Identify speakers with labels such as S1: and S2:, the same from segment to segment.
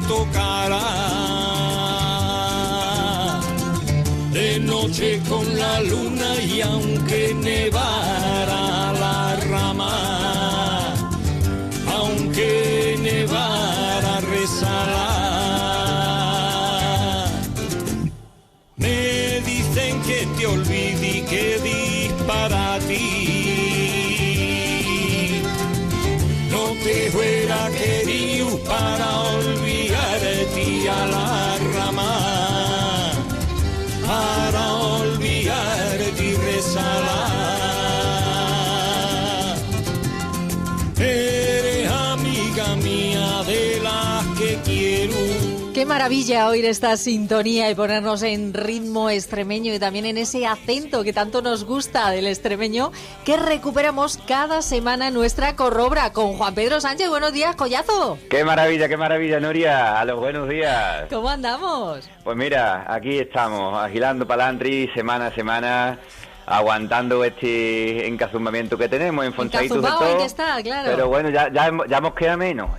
S1: tocará. De noche con la luna y aunque nevara la rama, aunque nevara rezará. Me dicen que te olvide y que disparate. No te fuera querido para olvidarte a la rama, para olvidarte y rezará. Eres amiga mía de las que quiero.
S2: Qué maravilla oír esta sintonía y ponernos en ritmo extremeño y también en ese acento que tanto nos gusta del extremeño que recuperamos cada semana en nuestra corrobra con Juan Pedro Sánchez. Buenos días, Collazo.
S3: Qué maravilla, Nuria. A los buenos días.
S2: ¿Cómo andamos?
S3: Pues mira, aquí estamos, agilando para adelante semana a semana, aguantando este encazumamiento que tenemos, enfonchaditos de todo.
S2: Que está, claro.
S3: Pero bueno, ya hemos quedado menos,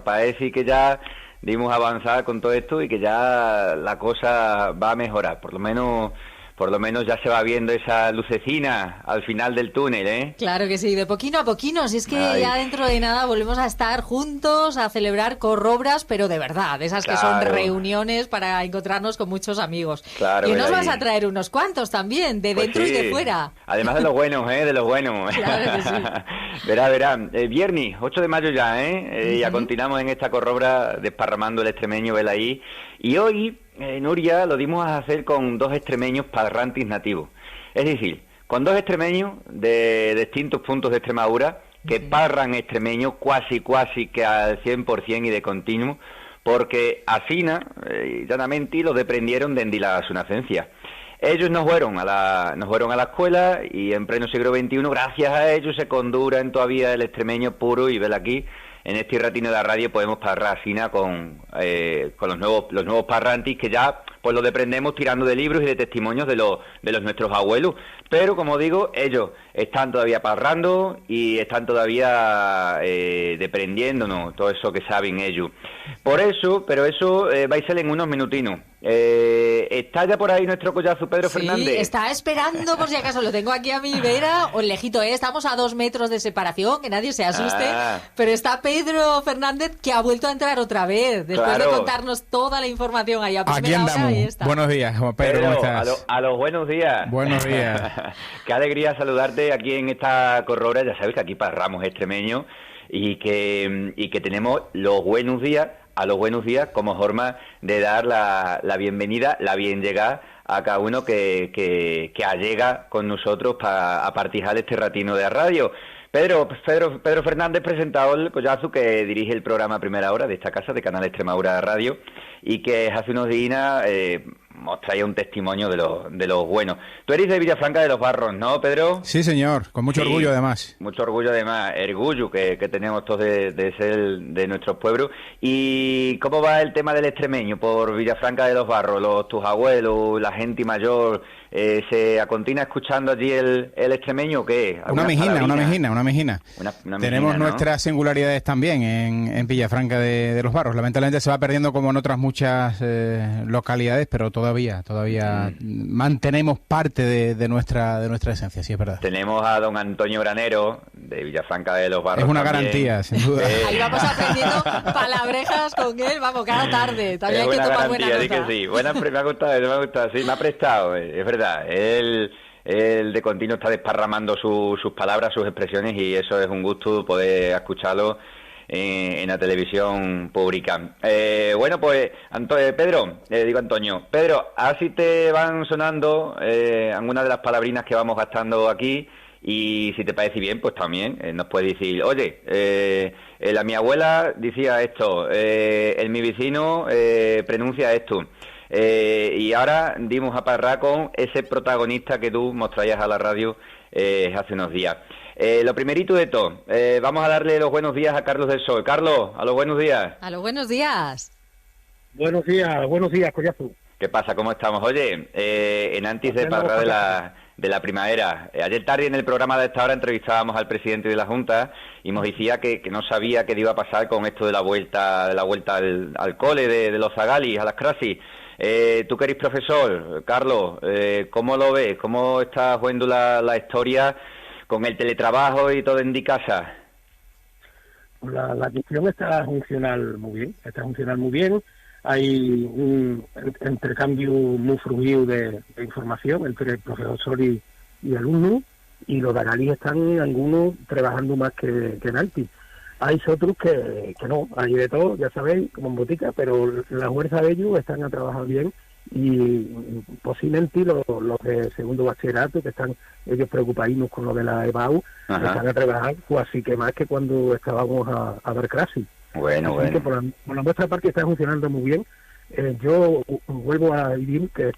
S3: para decir que ya dimos avanzar con todo esto y que ya la cosa va a mejorar, por lo menos ya se va viendo esa lucecina al final del túnel, ¿eh?
S2: Claro que sí, de poquito a poquito, si es que
S3: Ay.
S2: ya dentro de nada volvemos a estar juntos, a celebrar corrobras, pero de verdad, esas que son
S3: Claro.
S2: reuniones para encontrarnos con muchos amigos.
S3: Claro,
S2: y nos
S3: verá
S2: vas
S3: ahí.
S2: a traer unos cuantos también, de
S3: Pues
S2: dentro y de
S3: sí.
S2: fuera.
S3: Además de los buenos, de los buenos.
S2: Claro que sí.
S3: Verá. Viernes, 8 de mayo ya, ya continuamos en esta corrobra desparramando el extremeño, vela ahí. Y hoy, Nuria, lo dimos a hacer con dos extremeños parrantes nativos. Es decir, con dos extremeños de distintos puntos de Extremadura que parran extremeño cuasi que al 100% y de continuo, porque asina, llanamente, lo deprendieron de la su nacencia. Ellos nos fueron a la escuela y en pleno siglo XXI, gracias a ellos, se condura en todavía el extremeño puro y vel aquí, en este ratino de la radio podemos parrar asina con los nuevos parrantes que ya pues lo deprendemos tirando de libros y de testimonios de los nuestros abuelos. Pero como digo, ellos están todavía parrando y están todavía deprendiéndonos todo eso que saben ellos. Pero eso va a ser en unos minutinos. ¿Está ya por ahí nuestro collazo Pedro Fernández?
S2: Sí, está esperando por si acaso, lo tengo aquí a mi vera, o lejito, estamos a 2 metros de separación, que nadie se asuste, pero está Pedro Fernández que ha vuelto a entrar otra vez, después de contarnos toda la información ahí a
S4: Aquí andamos. Buenos días, Juan Pedro, ¿cómo estás?
S3: A los buenos días.
S4: Buenos días.
S3: Qué alegría saludarte aquí en esta corrobra, ya sabes que aquí parramos extremeños y que tenemos los buenos días, a los buenos días como forma de dar la bienvenida, la bien llegada a cada uno que allega con nosotros para partijar este ratino de la radio. Pedro Fernández, presentador collazo que dirige el programa Primera Hora de esta casa de Canal Extremadura Radio y que hace unos días os traía un testimonio de los buenos. Tú eres de Villafranca de los Barros, ¿no, Pedro?
S4: Sí, señor, con mucho orgullo además.
S3: Mucho orgullo además, orgullo que tenemos todos de ser de nuestros pueblos. ¿Y cómo va el tema del extremeño por Villafranca de los Barros? Tus abuelos, la gente mayor, ¿se continúa escuchando allí el extremeño o qué?
S4: Una mejina.
S3: Una
S4: Tenemos
S3: mejina, ¿no?
S4: nuestras singularidades también en Villafranca de los Barros. Lamentablemente se va perdiendo como en otras muchas localidades, pero todavía mantenemos parte de nuestra esencia, sí, es verdad.
S3: Tenemos a don Antonio Granero, de Villafranca de los Barros.
S4: Es una
S3: también.
S4: garantía, sin duda.
S2: Ahí vamos aprendiendo palabrejas con él, vamos, cada tarde. También hay que tomar buena nota.
S3: Que sí. Me ha gustado, sí, me ha prestado, es verdad. Él de continuo está desparramando sus palabras, sus expresiones, y eso es un gusto poder escucharlo en la televisión pública. Bueno, pues Antonio, Pedro, así te van sonando algunas de las palabrinas que vamos gastando aquí, y si te parece bien, pues también nos puedes decir, oye, mi abuela decía esto, mi vecino pronuncia esto. Y ahora dimos a parrar con ese protagonista que tú mostraías a la radio hace unos días. Lo primerito de todo, vamos a darle los buenos días a Carlos del Sol. Carlos, a los buenos días.
S2: A los buenos días.
S5: Buenos días, collazo.
S3: ¿Qué pasa? ¿Cómo estamos? Oye, en antes de parrar de la primavera. Ayer tarde en el programa de esta hora entrevistábamos al presidente de la Junta y nos decía que no sabía qué iba a pasar con esto de la vuelta al cole de los zagalis, a las clases. Tú que eres profesor, Carlos, ¿cómo lo ves? ¿Cómo está viendo la historia con el teletrabajo y todo en casa?
S5: La gestión está funcionando muy bien. Hay un intercambio muy fluido de información entre el profesor y alumno, y los zagalis están algunos trabajando más que antes. Hay otros que no, hay de todo, ya sabéis, como en botica, pero la fuerza de ellos están a trabajar bien, y posiblemente los de segundo bachillerato, que están ellos preocupadísimos con lo de la EBAU, están a trabajar, pues así que más que cuando estábamos a ver clases.
S3: Bueno.
S5: Que por la nuestra parte está funcionando muy bien. Yo vuelvo a decir que,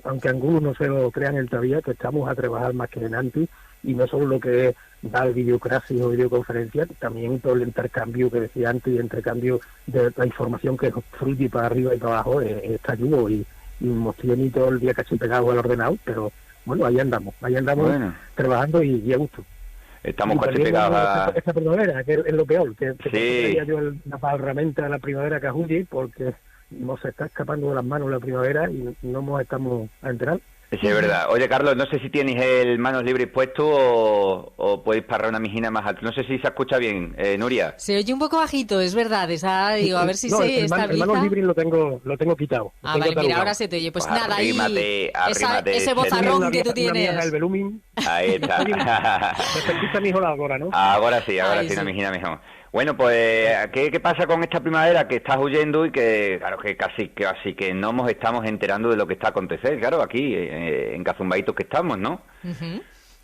S5: aunque algunos no se lo crean todavía, que estamos a trabajar más que antes, y no solo lo que es dar videoclases o videoconferencias, también todo el intercambio que decía antes, y el intercambio de la información que fluye para arriba y para abajo, está ayudo, y nos tiene todo el día casi pegados al ordenador, pero bueno, ahí andamos bueno, trabajando y a gusto.
S3: Estamos casi pegados
S5: esta primavera, que es lo peor, que
S3: sí.
S5: yo la herramienta de la primavera que ajuye, porque nos está escapando de las manos la primavera y no nos estamos a enterar.
S3: Sí, es verdad. Oye, Carlos, no sé si tienes el manos libres puesto o puedes parar una mijina más alta. No sé si se escucha bien, Nuria.
S2: Se oye un poco bajito, es verdad. Digo, a ver si se estabiliza.
S5: El manos libres lo tengo quitado.
S2: Vale, mira, ahora se te oye. Pues nada,
S3: arrímate,
S2: ese bozarrón que tú tienes.
S5: El volumen.
S3: Ahí está.
S5: Se escucha mejor ahora, ¿no?
S3: Ahora sí, una mijina mejor. Bueno, pues, ¿qué pasa con esta primavera que estás huyendo y que, claro, que casi que no nos estamos enterando de lo que está a acontecer, claro, aquí, en cazumbaditos que estamos, ¿no?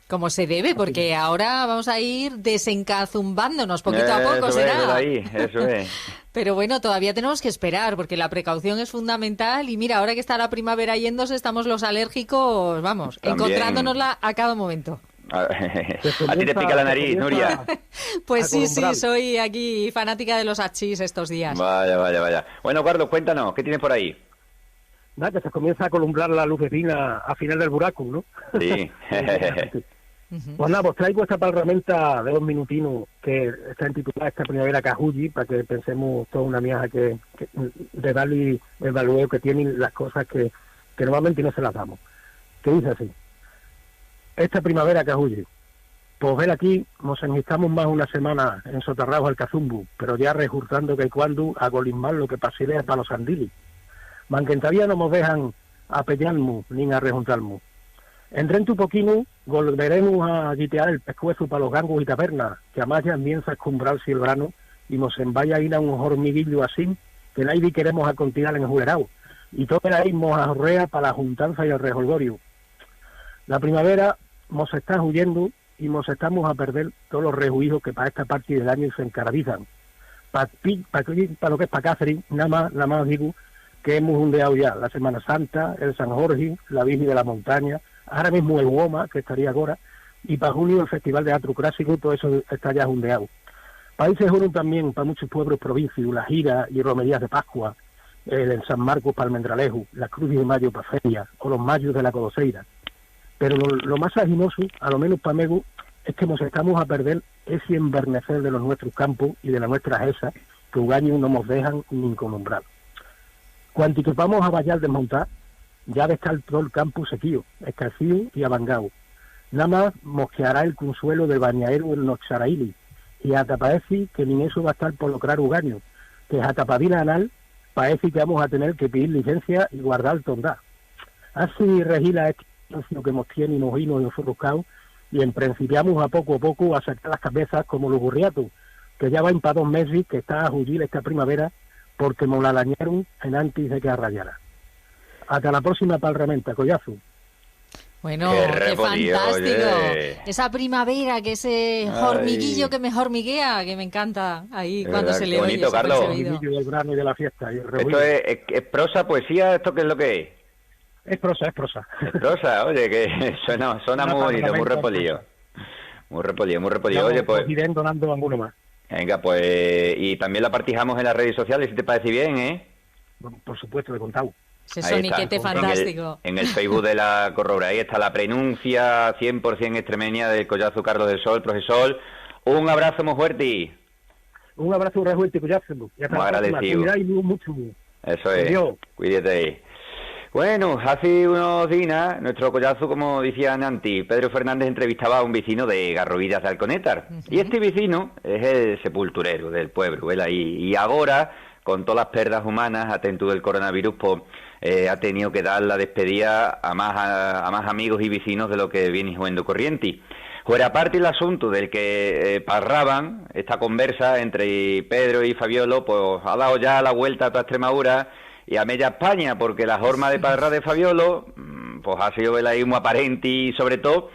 S2: Como se debe, porque ahora vamos a ir desencazumbándonos poquito a poco, será.
S3: Eso es.
S2: Pero bueno, todavía tenemos que esperar, porque la precaución es fundamental, y mira, ahora que está la primavera yéndose, estamos los alérgicos, vamos, también encontrándonosla a cada momento.
S3: A ti te pica la nariz, Nuria.
S2: Pues sí, soy aquí fanática de los achís estos días.
S3: Vaya. Bueno, Carlos, cuéntanos, ¿qué tienes por ahí?
S5: Nada, que se comienza a columbrar la lucecina a final del buraco, ¿no?
S3: Sí.
S5: Pues nada, pues traigo esta herramienta de 2 minutinos que está intitulada Esta primavera Cajuyi, para que pensemos toda una miaja que de darle el valor que tienen las cosas que normalmente no se las damos. Que dice así: esta primavera Cajuyi, pues ver aquí nos necesitamos más una semana ensoterrados al cazumbu, pero ya rejurtando que cuando a golismar lo que pasiré para los andilis. Manque todavía no nos dejan a pelearnos ni a rejuntarnos. Entre un poquino volveremos a gitear el pescuezo para los gangos y tabernas, que además ya comienza a escumbrarse el verano, y nos vaya a ir a un hormiguillo así, que nadie queremos a continuar en el julerao, y todo el irmos a jorrea para la juntanza y el rejolgorio. La primavera nos está huyendo y nos estamos a perder todos los rejuijos que para esta parte del año se encaravizan. Para lo que es para Cáceres, nada más digo que hemos hundeado ya la Semana Santa, el San Jorge, la Virgen de la Montaña, ahora mismo el Huoma, que estaría ahora, y para junio el Festival de Teatro Clásico, todo eso está ya hundeado. Países Juntos también, para muchos pueblos provincias, la gira y romerías de Pascua, el San Marcos para Almendralejo, la Cruz de Mayo para Feria, o los Mayos de la Codoseira. Pero lo más aginoso, a lo menos para Mego, es que nos estamos a perder ese envernecer de los nuestros campos y de la nuestra esa, que un año no nos dejan ni connombrar. Cuando vamos a Vallar desmontar, ya de estar todo el campo sequío, escarcido y abangado. Nada más mosqueará el consuelo del bañadero en los charaíli, y hasta parece que ni eso va a estar por lograr ugaño, que hasta padina anal parece que vamos a tener que pedir licencia y guardar tondá. Así regila este anuncio que nos tiene inojinos y enfurrucados, y principiamos a poco a sacar las cabezas como los burriatos, que ya van para 2 meses que está a huir esta primavera, porque nos la dañaron en antes de que arrayara. Hasta la próxima parlamenta, collazo.
S2: Bueno, qué fantástico. Oye. Esa primavera, que ese hormiguillo que me hormiguea, que me encanta ahí cuando se le oye.
S3: Bonito, Carlos.
S5: El hormiguillo del verano y de la fiesta. Y
S3: ¿Esto es prosa, poesía? ¿Esto qué es lo que es?
S5: Es prosa.
S3: Es prosa, oye, que suena muy bonito, muy repolillo. Muy repolillo. Oye, pues...
S5: Irán donando alguno más.
S3: Venga, pues... Y también la partijamos en las redes sociales, si te parece bien, ¿eh?
S5: Bueno, por supuesto, de contado.
S2: Ese
S3: Ahí
S2: soniquete
S3: está,
S2: fantástico.
S3: en el Facebook de la Corrobra. Ahí está la prenuncia 100% extremeña del Collazo Carlos del Sol, profesor. Un abrazo muy fuerte.
S5: Un abrazo muy fuerte, Collazo. Y hasta
S3: Muy
S5: la próxima.
S3: agradecido.
S5: Cuidáis mucho.
S3: Eso es.
S5: Adiós.
S3: Cuídate ahí. Bueno, hace unos días, nuestro Collazo, como decía Nanti, Pedro Fernández entrevistaba a un vecino de Garrovillas de Alconétar. Y este vecino es el sepulturero del pueblo, ¿verdad? Y ahora, con todas las pérdidas humanas, atento del coronavirus, pues ha tenido que dar la despedida a más amigos y vecinos de lo que viene jugando corriente. Fuera aparte el asunto del que parraban, esta conversa entre Pedro y Fabiolo, pues ha dado ya la vuelta a toda Extremadura y a media España, porque la forma de parrar de Fabiolo, pues ha sido ahí muy aparente y sobre todo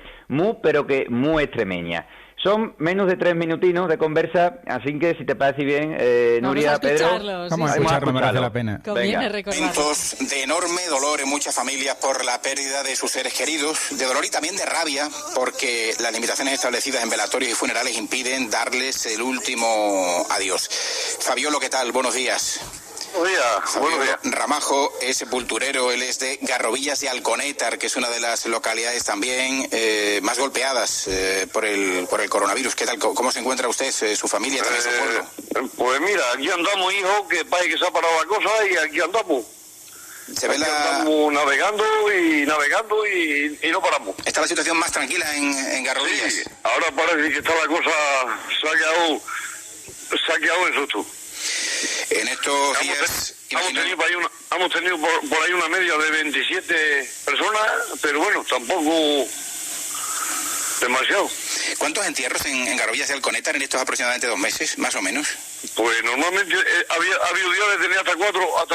S3: pero que muy extremeña. Son menos de 3 minutinos de conversa, así que si te parece bien, Nuria, Pedro,
S4: vamos a escucharlo, merece la pena.
S2: Conviene recordarlo.
S6: Momentos de enorme dolor en muchas familias por la pérdida de sus seres queridos, de dolor y también de rabia, porque las limitaciones establecidas en velatorios y funerales impiden darles el último adiós. Fabiolo, ¿qué tal? Buenos días.
S7: Buenos días.
S6: Fabiolo Ramajo es sepulturero, él es de Garrovillas de Alconétar, que es una de las localidades también más golpeadas por el coronavirus. ¿Qué tal? ¿Cómo se encuentra usted, su familia, también su pueblo?
S7: Pues mira, aquí andamos, hijo, que parece que se ha parado la cosa y aquí andamos. Andamos navegando y no paramos.
S6: ¿Está la situación más tranquila en Garrovillas?
S7: Sí, ahora parece que está la cosa se ha quedado en susto.
S6: En estos días
S7: hemos tenido por ahí una media de 27 personas, pero bueno, tampoco demasiado.
S6: ¿Cuántos entierros en Garrovillas de Alconétar en estos aproximadamente 2 meses, más o menos?
S7: Pues normalmente ha habido días de tener hasta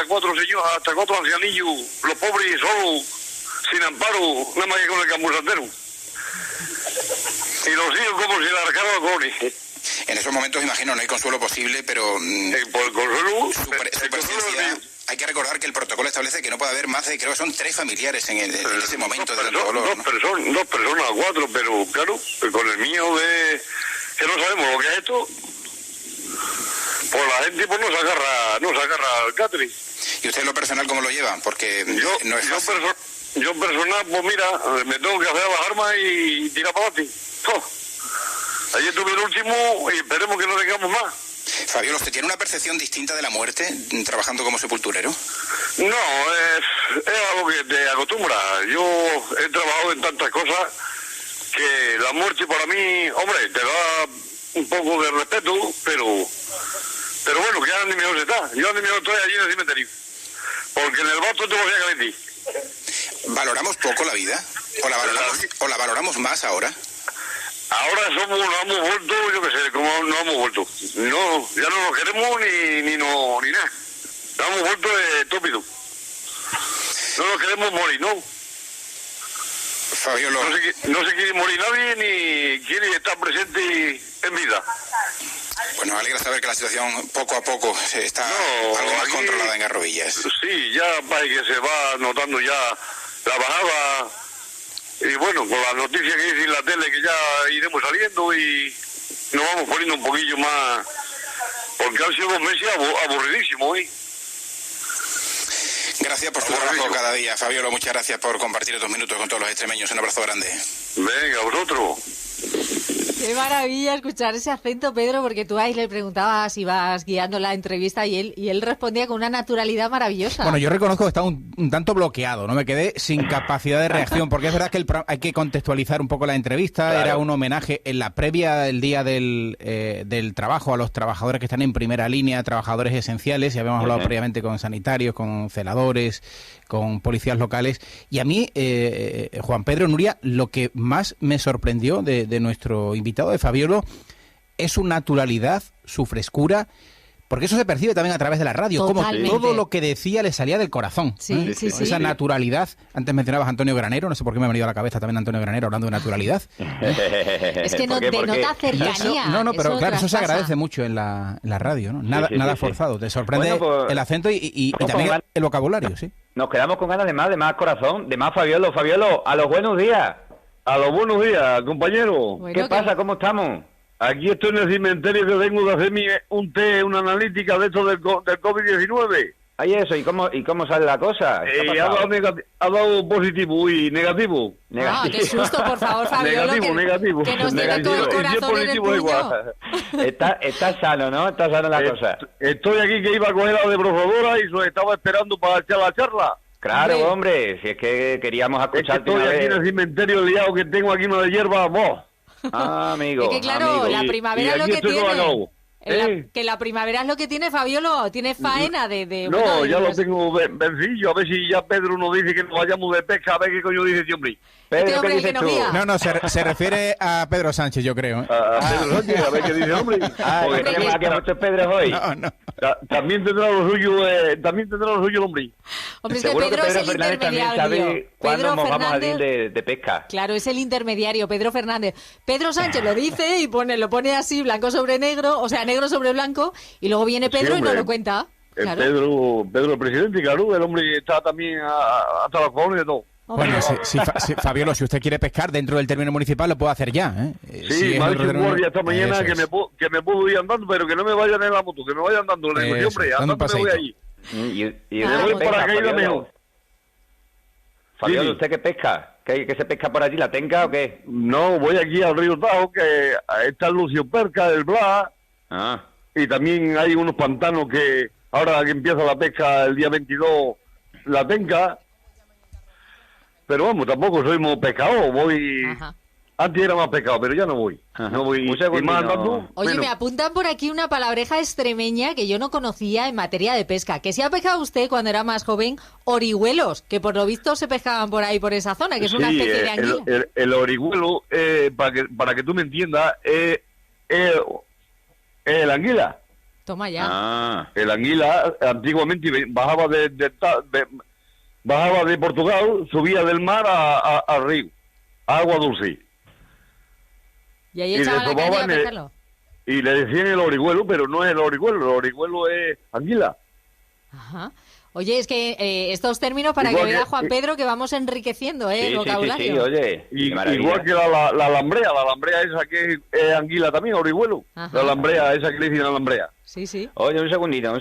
S7: cuatro señores, hasta 4 ancianillos, los pobres solos, sin amparo, nada más que con el cambusantero. Y los hijos como si la arcaron a cojones.
S6: En esos momentos, imagino, no hay consuelo posible, pero
S7: por el consuelo,
S6: su presencia, hay que recordar que el protocolo establece que no puede haber más de, creo que son 3 familiares en ese momento de tanto dolor.
S7: Dos personas, 4, pero claro, con el mío que no sabemos lo que es esto, pues la gente pues no se agarra al catre.
S6: ¿Y usted en lo personal cómo lo lleva? Porque no es fácil.
S7: Yo personal, pues mira, me tengo que hacer las armas y tirar para adelante. Ayer tuve el último y esperemos que no tengamos más.
S6: Fabiola, ¿usted tiene una percepción distinta de la muerte trabajando como sepulturero?
S7: No, es algo que te acostumbra. Yo he trabajado en tantas cosas que la muerte para mí, hombre, te da un poco de respeto, pero bueno, que ya ni mejor se está. Yo ni mejor estoy allí en el cementerio. Porque en el vato te voy a calentar.
S6: ¿Valoramos poco la vida? ¿O la valoramos más ahora?
S7: Ahora nos hemos vuelto, yo qué sé, como nos hemos vuelto. No, ya no nos queremos ni nada. Nos hemos vuelto estúpidos. No nos queremos morir, ¿no?
S6: Fabiola.
S7: No se quiere morir nadie ni quiere estar presente en vida.
S6: Bueno, alegra saber que la situación poco a poco está algo más controlada en Garrovillas.
S7: Sí, ya parece que se va notando ya la bajada. Y bueno, con las noticias que dice en la tele que ya iremos saliendo y nos vamos poniendo un poquillo más, porque han sido 2 meses aburridísimos, ¿eh?
S6: Gracias por su trabajo cada día, Fabiola. Muchas gracias por compartir estos minutos con todos los extremeños. Un abrazo grande.
S7: Venga, vosotros.
S2: Qué maravilla escuchar ese acento, Pedro, porque tú ahí le preguntabas, ibas guiando la entrevista y él respondía con una naturalidad maravillosa.
S4: Bueno, yo reconozco que estaba un tanto bloqueado, no me quedé sin capacidad de reacción, porque es verdad que hay que contextualizar un poco la entrevista. Claro. Era un homenaje en la previa del día del trabajo a los trabajadores que están en primera línea, trabajadores esenciales, y habíamos hablado previamente con sanitarios, con celadores, con policías locales, y a mí, Juan Pedro, Nuria, lo que más me sorprendió de nuestro invitado de Fabiolo es su naturalidad, su frescura, porque eso se percibe también a través de la radio.
S2: Totalmente.
S4: Como todo lo que decía le salía del corazón.
S2: Sí, sí, sí.
S4: Esa naturalidad. Antes mencionabas a Antonio Granero, no sé por qué me ha venido a la cabeza también Antonio Granero hablando de naturalidad.
S2: Es que denota cercanía.
S4: Pero claro, eso se agradece mucho en la radio, ¿no? Nada forzado. Te sorprende el acento y también el vocabulario, sí.
S3: Nos quedamos con ganas de más corazón, de más Fabiolo. Fabiolo, a los buenos días.
S7: A los buenos días, compañero.
S2: Bueno,
S3: ¿Qué pasa? ¿Cómo estamos?
S7: Aquí estoy en el cementerio que vengo de hacerme un té, una analítica de esto del COVID-19.
S3: Ay, eso, ¿y cómo sale la cosa?
S7: Ha dado positivo y negativo.
S2: Ah, qué susto, por favor, Fabiolo,
S7: negativo.
S2: que nos tiene todo el corazón en el puño.
S3: Está sano, ¿no? Está sana la cosa.
S7: Estoy aquí que iba a coger la debrozadora y os estaba esperando para echar la charla.
S3: Claro, hombre, si es que queríamos escucharte
S7: estoy aquí en el cementerio liado que tengo aquí una de hierba, vos.
S3: Ah, amigo.
S2: Es que claro,
S3: amigo.
S2: la primavera es lo que tiene.
S7: ¿Eh?
S2: Que la primavera es lo que tiene, Fabiolo, tiene faena de
S7: no,
S2: bueno,
S7: ya lo tengo vencillo, a ver si ya Pedro nos dice que nos vayamos de pesca, a ver qué coño dice este hombre.
S3: Pedro, ¿qué dices tú?
S4: No, se refiere a Pedro Sánchez, yo creo.
S7: A Pedro Sánchez, a ver qué dice, hombre.
S3: Porque tenemos aquí a muchos Pedros hoy.
S4: No.
S7: También tendrá lo suyo, el hombre.
S2: Hombre, es que
S3: Seguro
S2: Pedro es el
S3: Fernández también
S2: intermediario.
S3: sabe cuándo nos vamos a ir de pesca.
S2: Claro, es el intermediario, Pedro Fernández. Pedro Sánchez lo dice y lo pone así, blanco sobre negro, o sea, negro sobre blanco, y luego viene Pedro y nos lo cuenta. Claro.
S7: Pedro el presidente, claro, el hombre está también hasta los cojones de todo.
S4: Bueno, Fabiolo, si usted quiere pescar dentro del término municipal, lo puede hacer ya, ¿eh?
S7: Sí, me ha dicho un guardia esta mañana que me puedo ir andando, pero que no me vayan en la moto, que me vayan andando. Le digo, hombre, andando me voy allí.
S3: Y
S7: me voy para caída mejor.
S3: Fabiolo, ¿usted qué pesca? ¿Qué se pesca por allí? ¿La tenga o qué?
S7: No, voy aquí al río Tajo, que está el Lucio Perca, el Blas, y también hay unos pantanos que ahora que empieza la pesca el día 22, la tenga. Pero vamos, tampoco soy muy pescador, voy... Ajá. Antes era más pescado, pero ya no voy. No voy más andando.
S2: Oye, bueno. Me apuntan por aquí una palabreja extremeña que yo no conocía en materia de pesca. Que si ha pescado usted cuando era más joven, orihuelos, que por lo visto se pescaban por ahí, por esa zona, que es una especie de anguila.
S7: El orihuelo, para que tú me entiendas, es el anguila.
S2: Toma ya.
S7: El anguila antiguamente bajaba bajaba de Portugal, subía del mar al río, a agua dulce.
S2: Y ahí echaba la caña a pescarlo.
S7: Y le decían el orihuelo, pero no es el orihuelo es anguila.
S2: Ajá. Oye, es que estos términos, para igual que vea Juan Pedro, que vamos enriqueciendo el vocabulario.
S3: Sí, oye.
S7: Igual que la alambrea esa que es anguila también, orihuelo. Ajá. La alambrea, esa que le dicen alambrea.
S2: Sí.
S3: Oye, un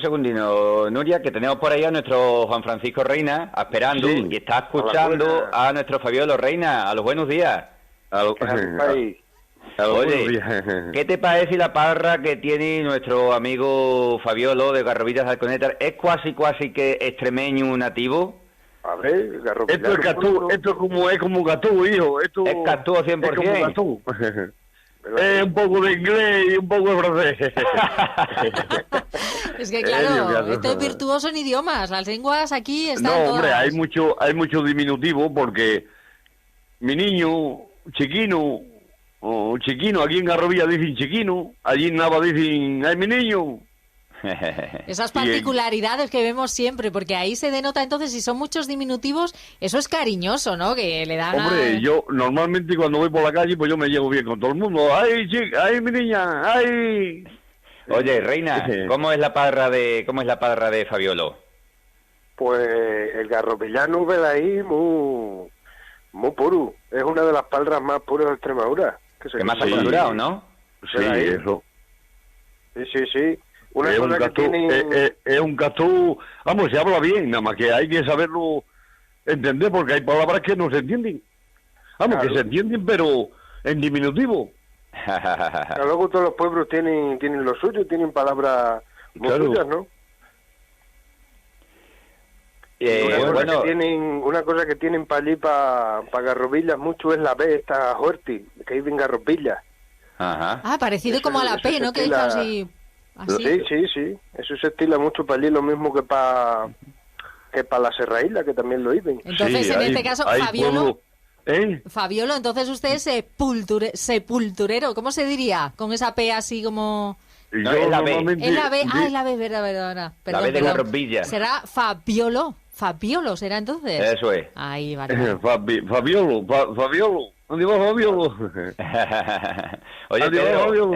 S3: segundino, Nuria, que tenemos por ahí a nuestro Juan Francisco Reina esperando y está escuchando a nuestro Fabiolo Reina. A los buenos días. Oye, ¿qué te parece la parra que tiene nuestro amigo Fabiolo de Garrovillas de Alconétar? ¿Es cuasi que extremeño nativo?
S7: A ver, esto es como gatú, hijo. Esto
S3: es gatú 100%.
S7: Es como gatú. Es un poco de inglés y un poco de francés.
S2: Es que claro, esto es virtuoso en idiomas. Las lenguas aquí están todas.
S7: No, hombre, hay mucho diminutivo porque mi niño, chiquino, aquí en Garrovilla dicen chiquino, allí en Nava dicen, ¡ay, mi niño!
S2: Esas particularidades que vemos siempre, porque ahí se denota entonces, si son muchos diminutivos, eso es cariñoso, ¿no? Que le dan
S7: yo normalmente cuando voy por la calle, pues yo me llevo bien con todo el mundo. ¡Ay, chica! ¡Ay, mi niña! ¡Ay!
S3: Oye, Reina, ¿cómo es la parra de Fabiolo?
S8: Pues el garrovillano ve ahí muy puro. Es una de las parras más puras de Extremadura.
S3: Que más aculturado, ¿no?
S7: Sí, eso.
S8: Sí.
S7: Es un castú, vamos, se habla bien, nada más que hay que saberlo entender, porque hay palabras que no se entienden. Vamos, claro. Que se entienden, pero en diminutivo.
S8: Pero luego todos los pueblos tienen lo suyo, tienen palabras muy suyas, ¿no? Una cosa que tienen para allí, para Garrovillas, mucho es la B, esta Huerti, que vive en Garrovillas.
S2: Ajá. Parecido como a la P, ¿no? Que dice así.
S8: Sí. Eso se estila mucho para allí, lo mismo que para la Serraíla, que también lo viven.
S2: Entonces, en este caso, Fabiolo, entonces usted es sepulturero, ¿cómo se diría? Con esa P así como...
S3: No, es la B.
S2: Es la B, verdad.
S3: Perdón, la B de Garrovilla.
S2: ¿Será Fabiolo? ¿Fabiolo será entonces?
S3: Eso es.
S2: Ahí, vale.
S7: Fabiolo. ¿Dónde va Fabiolo?
S3: Oye, Pedro,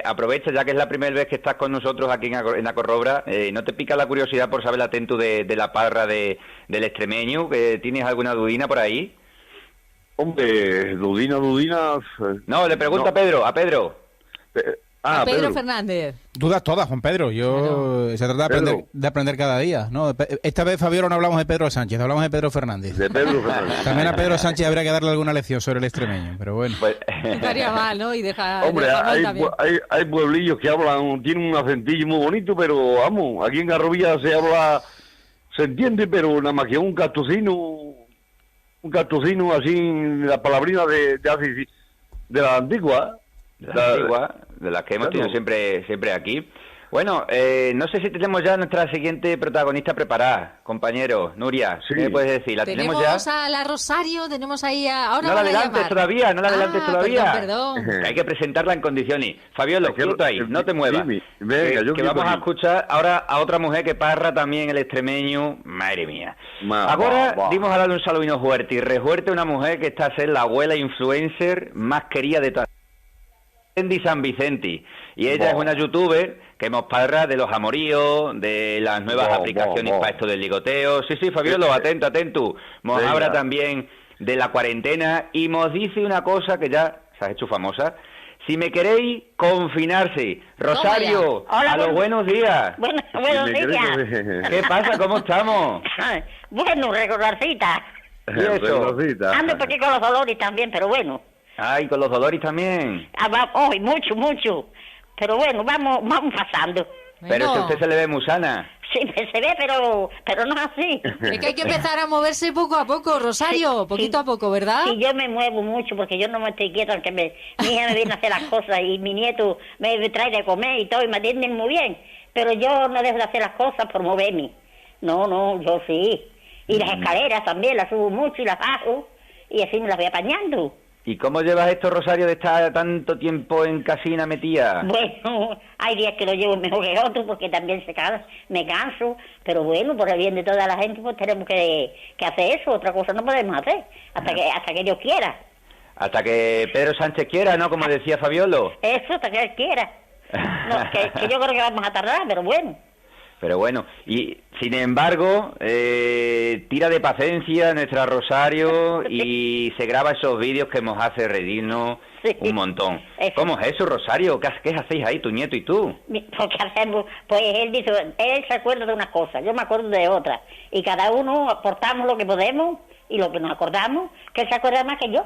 S3: aprovecha, ya que es la primera vez que estás con nosotros aquí en la Corrobra, ¿no te pica la curiosidad por saber el atento de la parra del extremeño? ¿Tienes alguna dudina por ahí?
S7: Hombre, dudina...
S3: No, le pregunto a Pedro.
S2: A Pedro Fernández.
S4: Dudas todas, Juan Pedro. Se trata de aprender cada día, ¿no? Esta vez, Fabiola, no hablamos de Pedro Sánchez, hablamos de Pedro Fernández.
S9: De Pedro Fernández.
S4: También a Pedro Sánchez habría que darle alguna lección sobre el extremeño, pero bueno.
S3: Pues,
S2: estaría mal, ¿no? Y
S9: hombre, hay pueblillos que hablan, tienen un acentillo muy bonito, pero vamos, aquí en Garrovilla se entiende, pero nada más que un castucino así, la palabrina de la antigua.
S3: De las que hemos tenido siempre aquí. Bueno, no sé si tenemos ya nuestra siguiente protagonista preparada, compañero. Nuria, ¿qué me puedes decir? ¿La tenemos ya?
S2: Tenemos a la Rosario, tenemos ahí ahora
S3: no la adelantes todavía,
S2: Perdón.
S3: Hay que presentarla en condiciones. Fabiolo, quieto ahí, no te muevas.
S9: Venga,
S3: que vamos a escuchar ahora a otra mujer que parra también el extremeño. Madre mía. Dimos a darle un saludino fuerte y refuerte una mujer que está a ser la abuela influencer más querida de todas. Andy San Vicente, y ella es una youtuber que nos parla de los amoríos, de las nuevas aplicaciones para esto del ligoteo. Sí, Fabiolo, atento. Nos habla también de la cuarentena y nos dice una cosa que ya se ha hecho famosa. Si me queréis, confinarse. Rosario,
S10: hola,
S3: a los buenos días.
S10: Buenos días.
S3: ¿Qué pasa? ¿Cómo estamos?
S10: Bueno, regularcita.
S3: ¿Y eso?
S10: Ando por aquí con los dolores también, pero bueno.
S3: Ay, con los dolores también.
S10: Hoy mucho. Pero bueno, vamos pasando.
S3: Pero es que usted se le ve muy sana.
S10: Sí, se ve, pero no es así.
S2: Es que hay que empezar a moverse poco a poco, Rosario, poquito a poco, ¿verdad?
S10: Sí, yo me muevo mucho porque yo no me estoy quieta, aunque mi hija me viene a hacer las cosas y mi nieto me trae de comer y todo y me atienden muy bien. Pero yo no dejo de hacer las cosas por moverme. No, yo sí. Y las escaleras también las subo mucho y las bajo y así me las voy apañando.
S3: ¿Y cómo llevas esto, Rosario, de estar tanto tiempo en casina metida?
S10: Bueno, hay días que lo llevo mejor que otros porque también me canso, pero bueno, por el bien de toda la gente, pues tenemos que hacer eso, otra cosa no podemos hacer, hasta que Dios quiera.
S3: Hasta que Pedro Sánchez quiera, ¿no? Como decía Fabiolo.
S10: Eso, hasta que él quiera. No, que yo creo que vamos a tardar, pero bueno.
S3: Pero bueno, y sin embargo, tira de paciencia nuestra Rosario y se graba esos vídeos que nos hace reírnos un montón. Eso. ¿Cómo es eso, Rosario? ¿Qué hacéis ahí, tu nieto y tú?
S10: Porque hacemos, pues él se acuerda de una cosa, yo me acuerdo de otra. Y cada uno aportamos lo que podemos y lo que nos acordamos, que él se acuerda más que yo.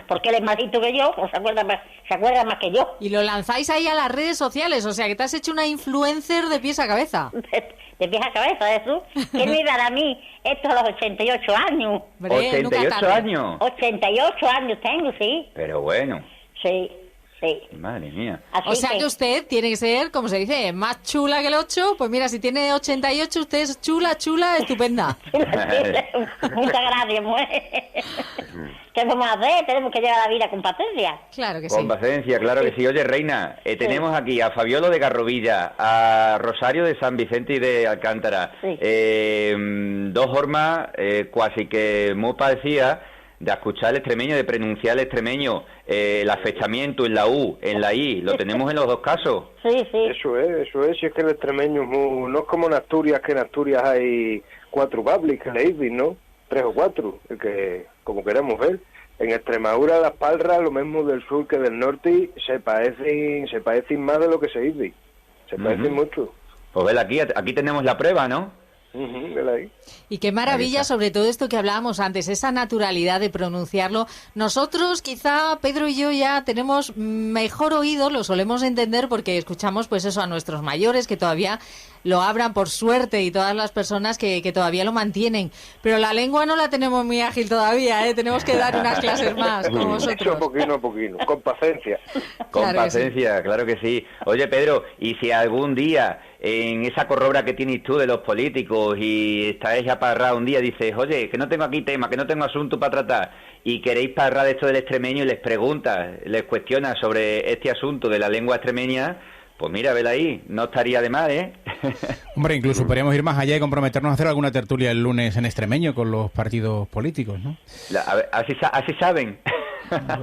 S10: Porque él es más listo que yo, pues se acuerda más que yo.
S2: Y lo lanzáis ahí a las redes sociales, o sea que te has hecho una influencer de pies a cabeza.
S10: De pies a cabeza, eso. ¿Qué me iba a dar a mí esto a los 88 años?
S2: Hombre,
S3: 88 años.
S10: 88 años tengo, sí.
S3: Pero bueno.
S10: Sí.
S3: Madre mía.
S2: Así o sea que usted tiene que ser, como se dice, más chula que el 8. Pues mira, si tiene 88, usted es chula, estupenda.
S10: Muchas gracias, mujer. ¿Qué vamos a hacer? Tenemos que llevar la vida con paciencia.
S2: Claro que sí.
S3: Con paciencia, claro que sí. Oye, Reina, tenemos aquí a Fabiolo de Garrovilla, a Rosario de San Vicente y de Alcántara. Dos formas cuasi que muy parecidas de escuchar el extremeño, de pronunciar el extremeño, el afechamiento en la U, en la I, lo tenemos en los dos casos.
S10: Sí.
S8: Eso es, si es que el extremeño no es como en Asturias, que en Asturias hay 4 bablis que leís, ¿no? 3 o 4, que como queremos ver. En Extremadura, las palras, lo mismo del sur que del norte, se parecen más de lo que se dice. Se parecen mucho.
S3: Pues ven aquí tenemos la prueba, ¿no?
S2: Y qué maravilla sobre todo esto que hablábamos antes, esa naturalidad de pronunciarlo. Nosotros quizá, Pedro y yo ya tenemos mejor oído, lo solemos entender porque escuchamos pues eso a nuestros mayores que todavía lo hablan por suerte y todas las personas que todavía lo mantienen. Pero la lengua no la tenemos muy ágil todavía, ¿eh? Tenemos que dar unas clases más como vosotros.
S8: Poquito a poquito, con paciencia.
S3: Con paciencia, claro que sí. Oye, Pedro, y si algún día en esa corrobra que tienes tú de los políticos y estáis ya parrado un día, dices, oye, que no tengo aquí tema, que no tengo asunto para tratar, y queréis parrar de esto del extremeño y les preguntas, les cuestionas sobre este asunto de la lengua extremeña, pues mira, vela ahí, no estaría de más, ¿eh?
S4: Hombre, incluso podríamos ir más allá y comprometernos a hacer alguna tertulia el lunes en extremeño con los partidos políticos, ¿no?
S3: A ver, así saben.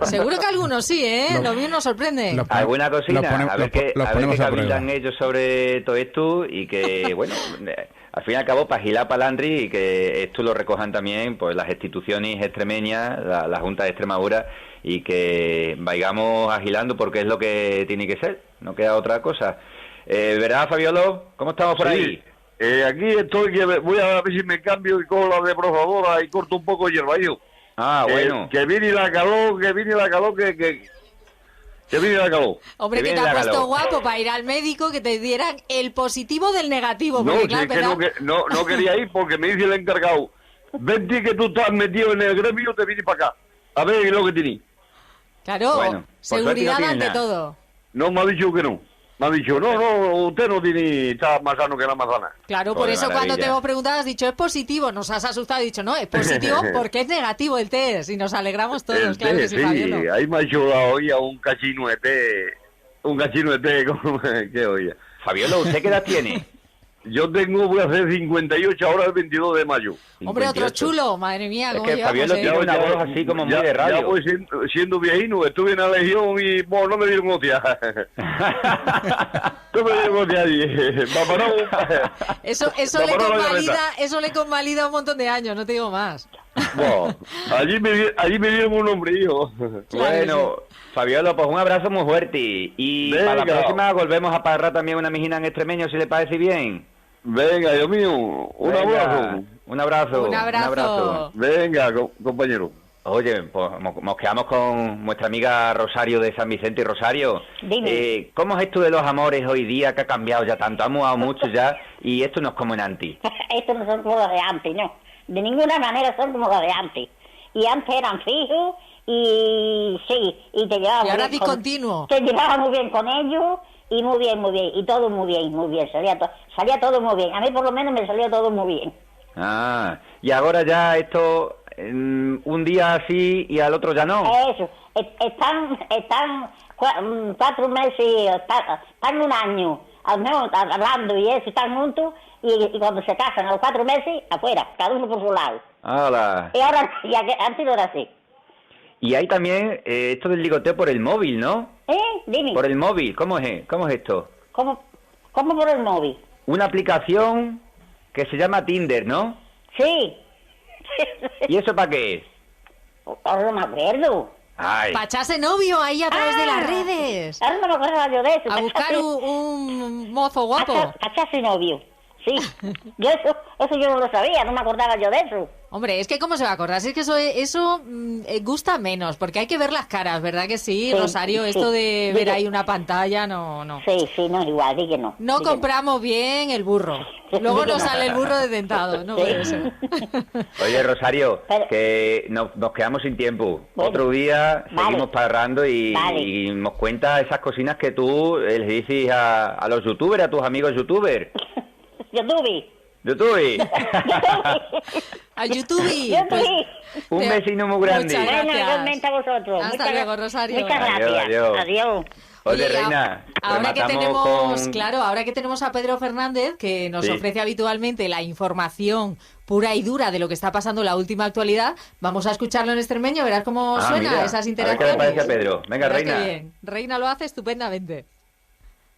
S2: Seguro que algunos sí, ¿eh? Lo mío nos sorprende.
S3: ¿Alguna cocina? A ver qué cavilan
S4: prueba.
S3: ellos sobre todo esto y que, bueno, al fin y al cabo, para agilar para Landry y que esto lo recojan también pues las instituciones extremeñas, la Junta de Extremadura, y que vayamos agilando porque es lo que tiene que ser, no queda otra cosa. ¿Verdad, Fabiolo? ¿Cómo estamos por ahí?
S9: Aquí estoy, que voy a ver si me cambio y cojo la de probadora y corto un poco hierba yo.
S3: Bueno.
S9: Que viene la calor, que viene la calor.
S2: Hombre, que te ha puesto guapo para ir al médico, que te dieran el positivo del negativo.
S9: No,
S2: Porque,
S9: si
S2: claro,
S9: es que no quería ir porque me dice el encargado, vente que tú estás metido en el gremio, te vienes para acá. A ver lo que tienes.
S2: Claro,
S3: bueno,
S2: seguridad
S3: no
S2: ante
S3: nada.
S2: todo.
S9: No, me ha dicho que no. Me ha dicho, no, usted no tiene, está más sano que la manzana.
S2: Claro, por
S3: Joder,
S2: eso
S3: maravilla.
S2: cuando te hemos preguntado has dicho es positivo, nos has asustado y dicho no, es positivo porque es negativo el test y nos alegramos todos,
S9: El
S2: claro
S9: té,
S2: que sí,
S9: sí,
S2: Fabiolo.
S9: ahí me ha hecho la olla un cachino de té, como que olla.
S3: Fabiolo, ¿usted qué edad tiene?
S9: Yo voy a hacer 58 ahora el 22 de mayo.
S2: Hombre, otro
S3: 58.
S2: chulo, madre mía,
S3: Es
S2: cómo
S3: que
S2: llevamos,
S3: Fabiolo tiene una voz así como muy de radio.
S9: Ya voy siendo viejino, estuve en la Legión y bueno, no me dieron hostia. No me dieron hostia allí.
S2: Eso le convalida un montón de años, no te digo más.
S9: Bueno, allí me dieron un nombre, hijo.
S3: Bueno, Fabiolo, pues un abrazo muy fuerte. Y
S9: Venga.
S3: para la próxima volvemos a parrar también una mijina en extremeño, si le parece bien.
S9: Venga, Dios mío, un
S3: Venga,
S9: abrazo.
S3: Un abrazo.
S2: Un abrazo.
S9: Venga, compañero.
S3: Oye, pues nos quedamos con nuestra amiga Rosario de San Vicente y Rosario.
S10: Dime.
S3: ¿Cómo es esto de los amores hoy día, que ha cambiado ya tanto? Ha mudado mucho ya y esto no es como en antes.
S10: Estos no son como los de antes, no. De ninguna manera son como los de antes. Y antes eran fijos y sí, y te llevaba
S2: Y ahora
S10: muy bien
S2: discontinuo.
S10: te llevaba muy bien con ellos y muy bien, y todo muy bien, salía todo muy bien. A mí por lo menos me salió todo muy bien.
S3: Y ahora ya esto, un día así y al otro ya no.
S10: Eso, están 4 meses, están un año, al menos hablando y eso, están juntos y cuando se casan a los 4 meses, afuera, cada uno por su lado.
S3: ¡Hala!
S10: Y ahora, antes no era así.
S3: Y hay también esto del ligoteo por el móvil, ¿no?
S10: Dime.
S3: Por el móvil, ¿cómo es esto?
S10: ¿Cómo por el móvil?
S3: Una aplicación que se llama Tinder, ¿no?
S10: Sí.
S3: ¿Y eso para qué es?
S10: Ahora no me acuerdo.
S3: Ay.
S2: Para echarse novio ahí a través de las redes.
S10: Ahora no me acordaba yo de eso.
S2: A buscar un mozo guapo.
S10: Para echarse novio. Sí. Eso yo no lo sabía, no me acordaba yo de eso.
S2: Hombre, es que ¿cómo se va a acordar? Si es que eso gusta menos, porque hay que ver las caras, ¿verdad que sí, Rosario?
S10: Sí.
S2: Esto de ver ahí una pantalla, no.
S10: Sí, no es igual, di que no.
S2: No compramos bien el burro. Luego nos sale el burro desdentado, no puede ser.
S3: Oye, Rosario, que nos quedamos sin tiempo.
S10: Bueno,
S3: Otro día
S10: vale.
S3: seguimos parrando y nos cuentas esas cosinas que tú les dices a los youtubers, a tus amigos youtubers. YouTube.
S2: A YouTube. Pues,
S3: un vecino muy grande.
S2: Muchas gracias.
S10: Bueno, igualmente a vosotros.
S2: Hasta luego, Rosario.
S10: Muchas gracias. Adiós.
S3: Oye,
S2: Oye,
S3: Reina,
S2: ahora que
S3: rematamos
S2: tenemos,
S3: con-
S2: claro, ahora que tenemos a Pedro Fernández, que nos
S3: Sí.
S2: ofrece habitualmente la información pura y dura de lo que está pasando en la última actualidad, vamos a escucharlo en extremeño, verás cómo suena
S3: mira,
S2: esas
S3: a ver qué le
S2: interacciones.
S3: parece a Pedro. Venga,
S2: Verás qué
S3: Reina.
S2: bien. Reina lo hace estupendamente.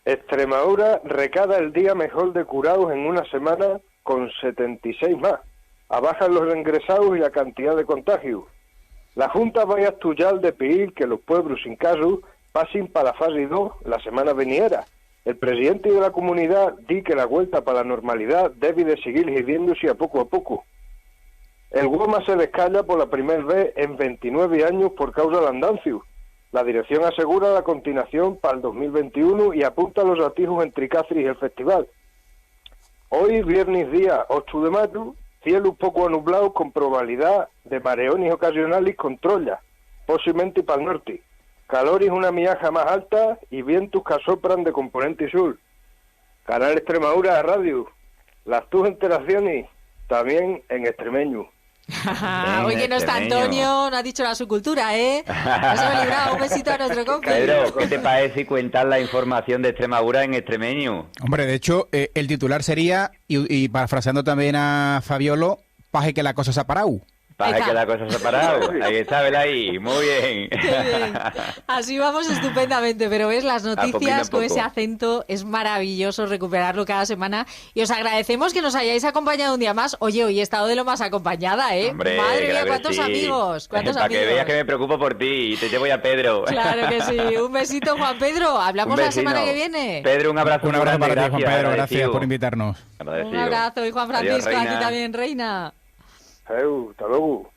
S8: Extremadura recada el día mejor de curados en una semana con 76 más. Abajan los ingresados y la cantidad de contagios. La Junta va a estudiar de pedir que los pueblos sin casos pasen para la fase 2 la semana veniera. El presidente de la comunidad dice que la vuelta para la normalidad debe de seguir viviéndose a poco. El Guoma se descalla por la primera vez en 29 años por causa del andancio. La dirección asegura la continuación para el 2021 y apunta a los atijos entre Cáceres y el festival. Hoy, viernes día 8 de mayo, cielo poco nublado con probabilidad de mareones ocasionales con trollas, posiblemente para el norte. Calor es una miaja más alta y vientos que asopran de componente sur. Canal Extremadura de Radio. Las tus enteraciones también en extremeño.
S2: Hoy que no está Antonio, no ha dicho la subcultura, ¿eh? Nos hemos librado. Un besito a nuestro compi.
S3: Pedro, ¿qué te parece cuentar la información de Extremadura en extremeño?
S4: Hombre, de hecho, el titular sería, y parafraseando también a Fabiolo, paje que la cosa se ha parado.
S3: Para que la cosa se ha parado. Ahí está, Belay. Muy bien.
S2: Qué bien. Así vamos estupendamente, pero ves, las noticias con ese acento es maravilloso recuperarlo cada semana y os agradecemos que nos hayáis acompañado un día más. Oye, hoy he estado de lo más acompañada, ¿eh?
S3: Hombre,
S2: madre mía,
S3: claro
S2: cuántos
S3: sí.
S2: amigos, cuántos
S3: Para
S2: amigos.
S3: que veas que me preocupo por ti y te llevo a Pedro.
S2: Claro que sí. Un besito, Juan Pedro. Hablamos la semana que viene.
S3: Pedro, un abrazo.
S4: Un abrazo para ti, Juan Pedro. Gracias
S3: agradecido.
S4: por invitarnos.
S2: Un abrazo. Y Juan Francisco,
S3: Adiós,
S2: aquí
S3: reina.
S2: también, reina.
S8: Hasta luego.